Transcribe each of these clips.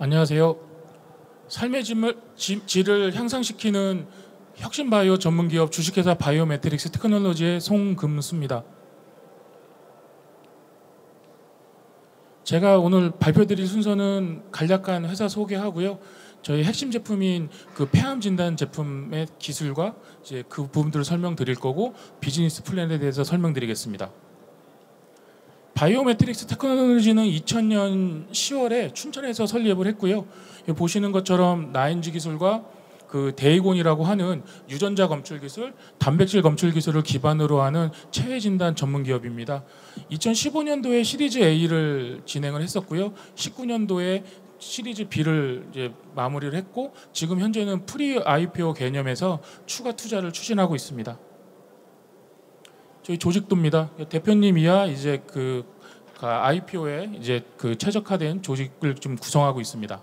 안녕하세요. 삶의 질을 향상시키는 혁신 바이오 전문기업 주식회사 바이오매트릭스 테크놀로지의 송금수입니다. 제가 오늘 발표드릴 순서는 간략한 회사 소개하고요. 저희 핵심 제품인 그 폐암 진단 제품의 기술과 이제 그 부분들을 설명드릴 거고, 비즈니스 플랜에 대해서 설명드리겠습니다. 바이오매트릭스 테크놀로지는 2000년 10월에 춘천에서 설립을 했고요. 보시는 것처럼 나인지 기술과 그 데이곤이라고 하는 유전자 검출 기술, 단백질 검출 기술을 기반으로 하는 체외 진단 전문 기업입니다. 2015년도에 시리즈 A를 진행을 했었고요. 19년도에 시리즈 B를 이제 마무리를 했고, 지금 현재는 프리 IPO 개념에서 추가 투자를 추진하고 있습니다. 저희 조직도입니다. 대표님 이하 이제 그 IPO에 이제 그 최적화된 조직을 좀 구성하고 있습니다.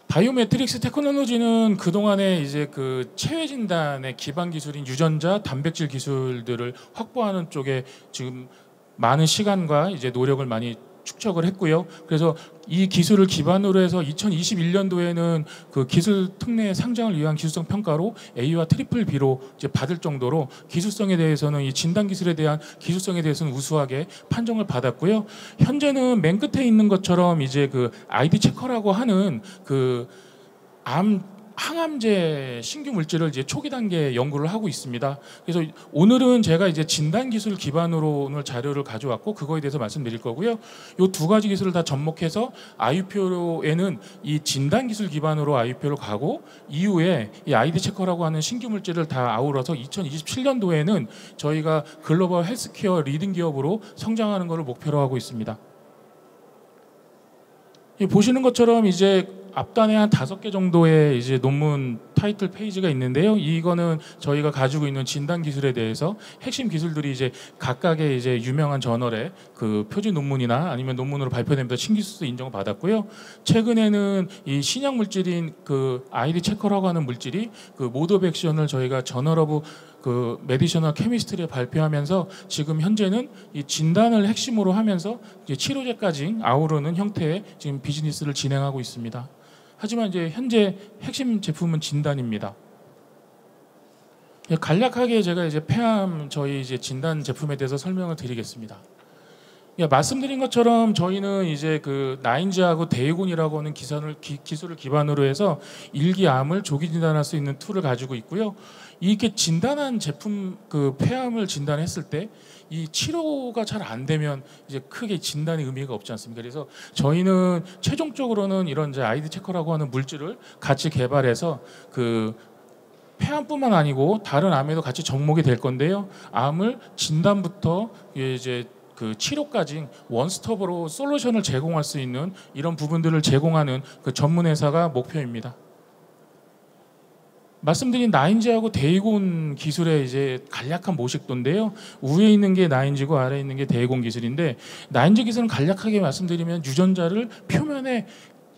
바이오매트릭스 테크놀로지는 그동안에 이제 그 체외 진단의 기반 기술인 유전자, 단백질 기술들을 확보하는 쪽에 지금 많은 시간과 이제 노력을 많이 축적을 했고요. 그래서 이 기술을 기반으로 해서 2021년도에는 그 기술 특례 상장을 위한 기술성 평가로 A와 트리플 B로 이제 받을 정도로 기술성에 대해서는, 이 진단 기술에 대한 기술성에 대해서는 우수하게 판정을 받았고요. 현재는 맨 끝에 있는 것처럼 이제 그 ID 체커라고 하는 그 항암제 신규 물질을 이제 초기 단계 연구를 하고 있습니다. 그래서 오늘은 제가 이제 진단 기술 기반으로 오늘 자료를 가져왔고, 그거에 대해서 말씀드릴 거고요. 이 두 가지 기술을 다 접목해서 IPO에는 이 진단 기술 기반으로 IPO로 가고, 이후에 이 아이디 체커라고 하는 신규 물질을 다 아우러서 2027년도에는 저희가 글로벌 헬스케어 리딩 기업으로 성장하는 것을 목표로 하고 있습니다. 보시는 것처럼 이제 앞단에 한 5개 정도의 이제 논문 타이틀 페이지가 있는데요. 이거는 저희가 가지고 있는 진단 기술에 대해서 핵심 기술들이 이제 각각의 이제 유명한 저널에 그 표지 논문이나 아니면 논문으로 발표되면서 신기술도 인정을 받았고요. 최근에는 이 신약 물질인 그 아이디 체커라고 하는 물질이 그 모드 오브 액션을 저희가 저널 오브 그 메디셔널 케미스트리에 발표하면서 지금 현재는 이 진단을 핵심으로 하면서 이제 치료제까지 아우르는 형태의 지금 비즈니스를 진행하고 있습니다. 하지만 이제 현재 핵심 제품은 진단입니다. 간략하게 제가 이제 폐암 저희 이제 진단 제품에 대해서 설명을 드리겠습니다. 말씀드린 것처럼 저희는 이제 그 나인지하고 데이곤이라고 하는 기술을 기반으로 해서 일기암을 조기 진단할 수 있는 툴을 가지고 있고요. 이렇게 진단한 제품, 그 폐암을 진단했을 때 이 치료가 잘 안 되면 이제 크게 진단의 의미가 없지 않습니까? 그래서 저희는 최종적으로는 이런 이제 아이디 체커라고 하는 물질을 같이 개발해서 그 폐암뿐만 아니고 다른 암에도 같이 접목이 될 건데요. 암을 진단부터 이제 그 치료까지 원스톱으로 솔루션을 제공할 수 있는 이런 부분들을 제공하는 그 전문 회사가 목표입니다. 말씀드린 나인지하고 데이곤 기술의 이제 간략한 모식도인데요. 위에 있는 게 나인지고 아래에 있는 게 데이곤 기술인데, 나인지 기술은 간략하게 말씀드리면 유전자를 표면에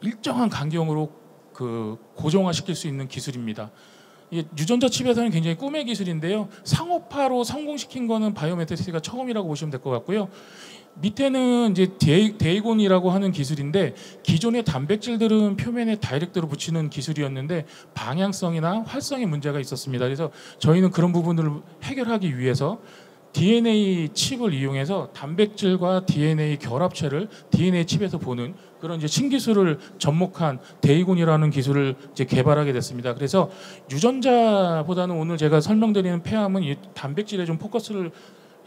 일정한 간격으로 그 고정화시킬 수 있는 기술입니다. 유전자 칩에서는 굉장히 꿈의 기술인데요. 상업화로 성공시킨 거는 바이오매트릭스가 처음이라고 보시면 될 것 같고요. 밑에는 이제 데이곤이라고 하는 기술인데, 기존의 단백질들은 표면에 다이렉트로 붙이는 기술이었는데 방향성이나 활성에 문제가 있었습니다. 그래서 저희는 그런 부분들을 해결하기 위해서 DNA 칩을 이용해서 단백질과 DNA 결합체를 DNA 칩에서 보는 그런 이제 신기술을 접목한 데이곤이라는 기술을 이제 개발하게 됐습니다. 그래서 유전자보다는 오늘 제가 설명드리는 폐암은 이 단백질에 좀 포커스를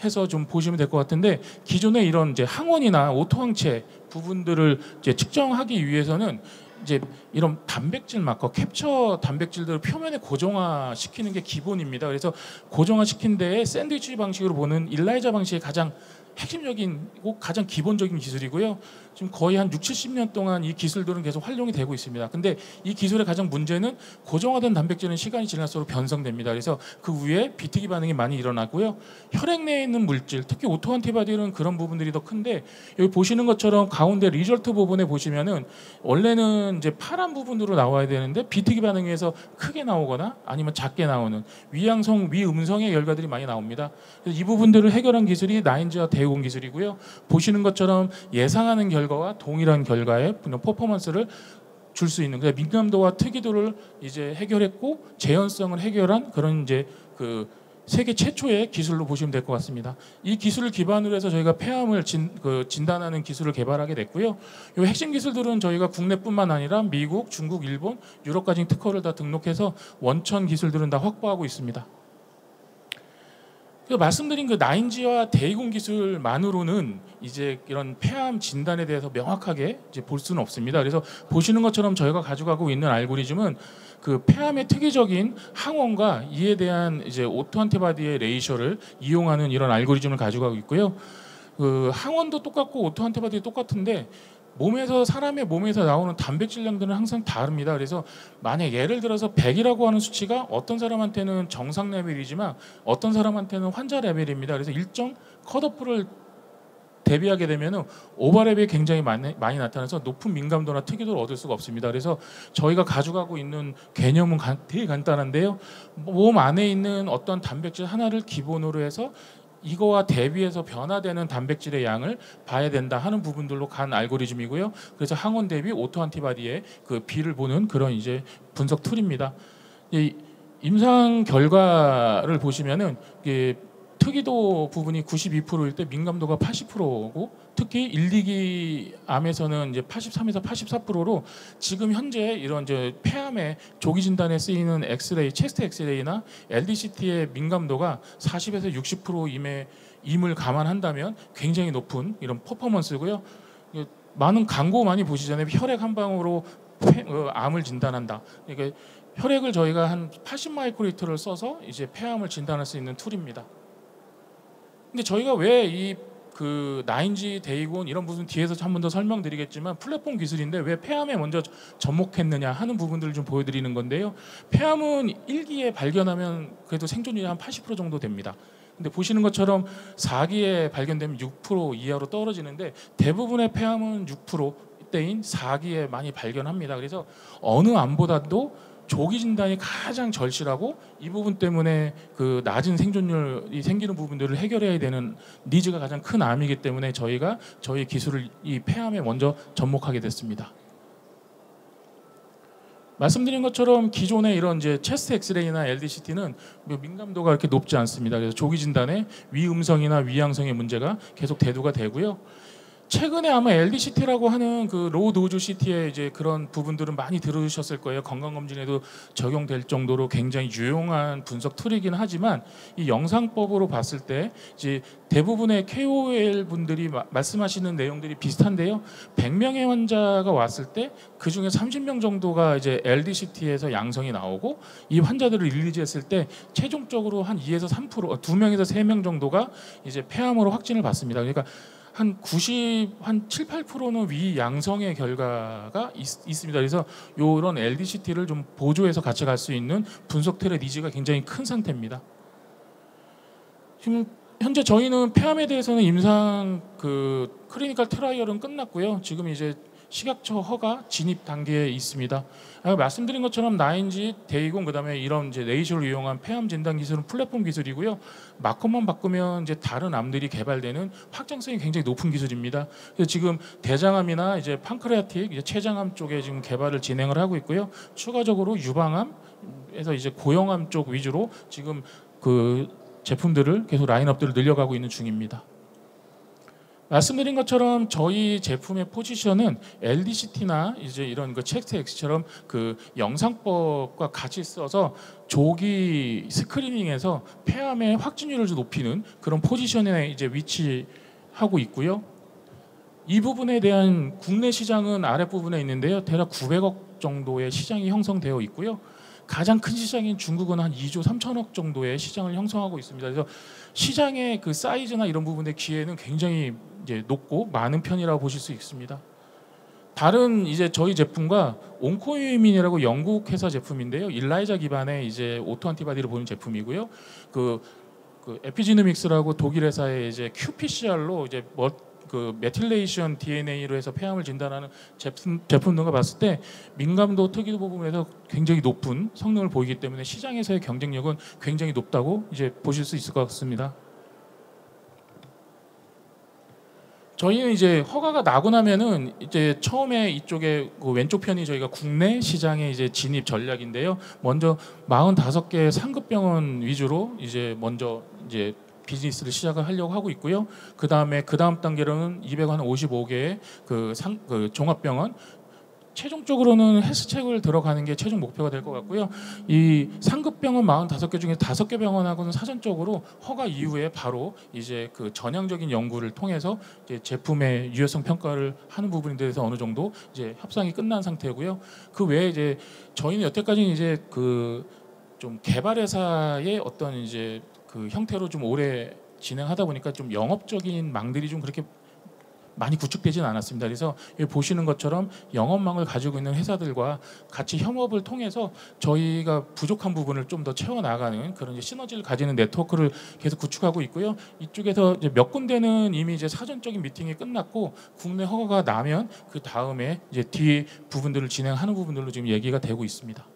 해서 좀 보시면 될 것 같은데, 기존의 이런 이제 항원이나 오토항체 부분들을 이제 측정하기 위해서는 이제 이런 단백질 마커, 캡처 단백질들을 표면에 고정화시키는 게 기본입니다. 그래서 고정화시킨 데에 샌드위치 방식으로 보는 일라이자 방식이 가장 핵심적이고 가장 기본적인 기술이고요. 지금 거의 한 60-70년 동안 이 기술들은 계속 활용이 되고 있습니다. 근데 이 기술의 가장 문제는 고정화된 단백질은 시간이 지날수록 변성됩니다. 그래서 그 위에 비트기 반응이 많이 일어나고요. 혈액 내에 있는 물질, 특히 오토 안티바디는 그런 부분들이 더 큰데, 여기 보시는 것처럼 가운데 리절트 부분에 보시면은 원래는 이제 파란 부분으로 나와야 되는데 비트기 반응에 의해서 크게 나오거나 아니면 작게 나오는 위양성, 위음성의 결과들이 많이 나옵니다. 그래서 이 부분들을 해결한 기술이 나인지와 데이 대공 기술이고요. 보시는 것처럼 예상하는 결과와 동일한 결과의 퍼포먼스를 줄 수 있는, 그러니까 민감도와 특이도를 이제 해결했고 재현성을 해결한 그런 이제 그 세계 최초의 기술로 보시면 될 것 같습니다. 이 기술을 기반으로 해서 저희가 폐암을 진단하는 기술을 개발하게 됐고요. 이 핵심 기술들은 저희가 국내뿐만 아니라 미국, 중국, 일본, 유럽까지 특허를 다 등록해서 원천 기술들은 다 확보하고 있습니다. 말씀드린 그 나인지와 대이공 기술만으로는 이제 이런 폐암 진단에 대해서 명확하게 이제 볼 수는 없습니다. 그래서 보시는 것처럼 저희가 가져가고 있는 알고리즘은 그 폐암의 특이적인 항원과 이에 대한 이제 오토 안티바디의 레이셔를 이용하는 이런 알고리즘을 가져가고 있고요. 그 항원도 똑같고 오토 안티바디도 똑같은데 사람의 몸에서 나오는 단백질량들은 항상 다릅니다. 그래서 만약 예를 들어서 100이라고 하는 수치가 어떤 사람한테는 정상 레벨이지만 어떤 사람한테는 환자 레벨입니다. 그래서 일정 컷오프를 대비하게 되면 오버랩이 굉장히 많이 나타나서 높은 민감도나 특이도를 얻을 수가 없습니다. 그래서 저희가 가져가고 있는 개념은 되게 간단한데요. 몸 안에 있는 어떤 단백질 하나를 기본으로 해서 이거와 대비해서 변화되는 단백질의 양을 봐야 된다 하는 부분들로 간 알고리즘이고요. 그래서 항원 대비 오토 안티바디의 그 비를 보는 그런 이제 분석 툴입니다. 이 임상 결과를 보시면은 특이도 부분이 92%일 때 민감도가 80%고 특히 1, 2기 암에서는 이제 83에서 84%로 지금 현재 이런 이제 폐암의 조기 진단에 쓰이는 엑스레이, 체스트 엑스레이나 LDCT의 민감도가 40에서 60% 임을 감안한다면 굉장히 높은 이런 퍼포먼스고요. 많은 광고 많이 보시잖아요. 혈액 한 방으로 암을 진단한다. 그러니까 혈액을 저희가 한 80 마이크로리터를 써서 이제 폐암을 진단할 수 있는 툴입니다. 근데 저희가 왜 이 그 나인지 대이곤 이런 부분 뒤에서 한 번 더 설명드리겠지만 플랫폼 기술인데 왜 폐암에 먼저 접목했느냐 하는 부분들을 좀 보여드리는 건데요. 폐암은 1기에 발견하면 그래도 생존율이 한 80% 정도 됩니다. 근데 보시는 것처럼 4기에 발견되면 6% 이하로 떨어지는데 대부분의 폐암은 6%대인 4기에 많이 발견합니다. 그래서 어느 암보다도 조기 진단이 가장 절실하고 이 부분 때문에 그 낮은 생존율이 생기는 부분들을 해결해야 되는 니즈가 가장 큰 암이기 때문에 저희가 저희 기술을 이 폐암에 먼저 접목하게 됐습니다. 말씀드린 것처럼 기존의 이런 이제 체스트 엑스레이나 LDCT는 민감도가 그렇게 높지 않습니다. 그래서 조기 진단에 위음성이나 위양성의 문제가 계속 대두가 되고요. 최근에 아마 LDCT라고 하는 그 로우 도즈 CT의 이제 그런 부분들은 많이 들으셨을 거예요. 건강검진에도 적용될 정도로 굉장히 유용한 분석 툴이긴 하지만 이 영상법으로 봤을 때 이제 대부분의 KOL 분들이 말씀하시는 내용들이 비슷한데요. 100명의 환자가 왔을 때 그 중에 30명 정도가 이제 LDCT에서 양성이 나오고 이 환자들을 릴리즈했을 때 최종적으로 한 2에서 3%, 2명에서 3명 정도가 이제 폐암으로 확진을 받습니다. 그러니까 한 7, 8%는 위양성의 결과가 있습니다. 그래서 이런 LDCT를 좀 보조해서 같이 갈 수 있는 분석 툴의 니즈가 굉장히 큰 상태입니다. 지금 현재 저희는 폐암에 대해서는 임상 그 클리니컬 트라이얼은 끝났고요. 지금 이제 식약처 허가 진입 단계에 있습니다. 말씀드린 것처럼 나인지, 대이공 그다음에 이런 이제 레이저를 이용한 폐암 진단 기술은 플랫폼 기술이고요. 마커만 바꾸면 이제 다른 암들이 개발되는 확장성이 굉장히 높은 기술입니다. 그래서 지금 대장암이나 이제 판크레아틱, 이제 췌장암 쪽에 지금 개발을 진행을 하고 있고요. 추가적으로 유방암에서 이제 고형암 쪽 위주로 지금 그 제품들을 계속 라인업들을 늘려가고 있는 중입니다. 말씀드린 것처럼 저희 제품의 포지션은 LDCT나 이제 이런 그 체스트 X처럼 그 영상법과 같이 써서 조기 스크리닝에서 폐암의 확진율을 높이는 그런 포지션에 이제 위치하고 있고요. 이 부분에 대한 국내 시장은 아랫부분에 있는데요. 대략 900억 정도의 시장이 형성되어 있고요. 가장 큰 시장인 중국은 한 2조 3천억 정도의 시장을 형성하고 있습니다. 그래서 시장의 그 사이즈나 이런 부분의 기회는 굉장히 이제 높고 많은 편이라고 보실 수 있습니다. 다른 이제 저희 제품과 온코이민이라고 영국 회사 제품인데요. 일라이자 기반의 이제 오토 안티바디를 보는 제품이고요. 그 에피지노믹스라고 독일 회사의 이제 qPCR로 이제 그 메틸레이션 DNA로 해서 폐암을 진단하는 제품 등을 봤을 때 민감도 특이도 부분에서 굉장히 높은 성능을 보이기 때문에 시장에서의 경쟁력은 굉장히 높다고 이제 보실 수 있을 것 같습니다. 저희는 이제 허가가 나고 나면은 이제 처음에 이쪽에 그 왼쪽 편이 저희가 국내 시장에 이제 진입 전략인데요. 먼저 45개 상급 병원 위주로 이제 먼저 이제 비즈니스를 시작을 하려고 하고 있고요. 그 다음 단계로는 255개의 그 종합병원, 최종적으로는 헬스책을 들어가는 게 최종 목표가 될 것 같고요. 이 상급 병원 45개 중에 5개 병원하고는 사전적으로 허가 이후에 바로 이제 그 전향적인 연구를 통해서 이제 제품의 유효성 평가를 하는 부분에 대해서 어느 정도 이제 협상이 끝난 상태고요. 그 외에 이제 저희는 여태까지 이제 그 좀 개발회사의 어떤 이제 그 형태로 좀 오래 진행하다 보니까 좀 영업적인 망들이 좀 그렇게 많이 구축되지는 않았습니다. 그래서 여기 보시는 것처럼 영업망을 가지고 있는 회사들과 같이 협업을 통해서 저희가 부족한 부분을 좀 더 채워나가는 그런 이제 시너지를 가지는 네트워크를 계속 구축하고 있고요. 이쪽에서 이제 몇 군데는 이미 이제 사전적인 미팅이 끝났고 국내 허가가 나면 그 다음에 이제 뒤 부분들을 진행하는 부분들로 지금 얘기가 되고 있습니다.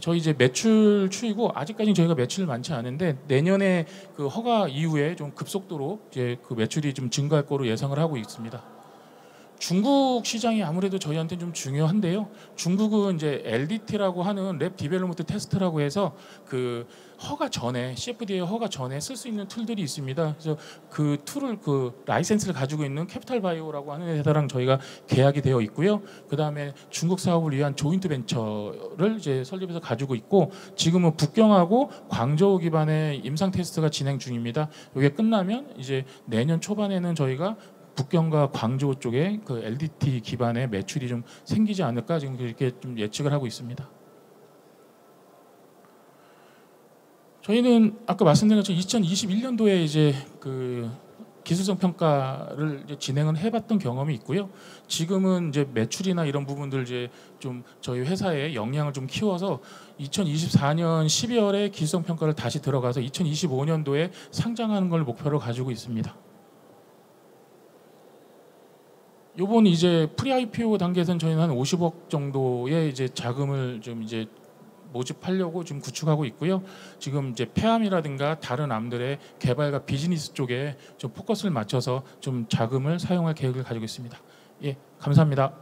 저희 이제 매출 추이고 아직까지는 저희가 매출이 많지 않은데 내년에 그 허가 이후에 좀 급속도로 이제 그 매출이 좀 증가할 거로 예상을 하고 있습니다. 중국 시장이 아무래도 저희한테 좀 중요한데요. 중국은 이제 LDT라고 하는 랩 디벨롭먼트 테스트라고 해서 그 허가 전에 CFDA 허가 전에 쓸 수 있는 툴들이 있습니다. 그래서 그 툴을 그 라이센스를 가지고 있는 캐피탈 바이오라고 하는 회사랑 저희가 계약이 되어 있고요. 그 다음에 중국 사업을 위한 조인트 벤처를 이제 설립해서 가지고 있고 지금은 북경하고 광저우 기반의 임상 테스트가 진행 중입니다. 이게 끝나면 이제 내년 초반에는 저희가 북경과 광저우 쪽에 그 LDT 기반의 매출이 좀 생기지 않을까 지금 그렇게 좀 예측을 하고 있습니다. 저희는 아까 말씀드린 것처럼 2021년도에 이제 그 기술성 평가를 이제 진행을 해봤던 경험이 있고요. 지금은 이제 매출이나 이런 부분들 이제 좀 저희 회사의 역량을 좀 키워서 2024년 12월에 기술성 평가를 다시 들어가서 2025년도에 상장하는 걸 목표로 가지고 있습니다. 요번 이제 프리 IPO 단계에서는 저희는 한 50억 정도의 이제 자금을 좀 이제 모집하려고 지금 구축하고 있고요. 지금 이제 폐암이라든가 다른 암들의 개발과 비즈니스 쪽에 좀 포커스를 맞춰서 좀 자금을 사용할 계획을 가지고 있습니다. 예, 감사합니다.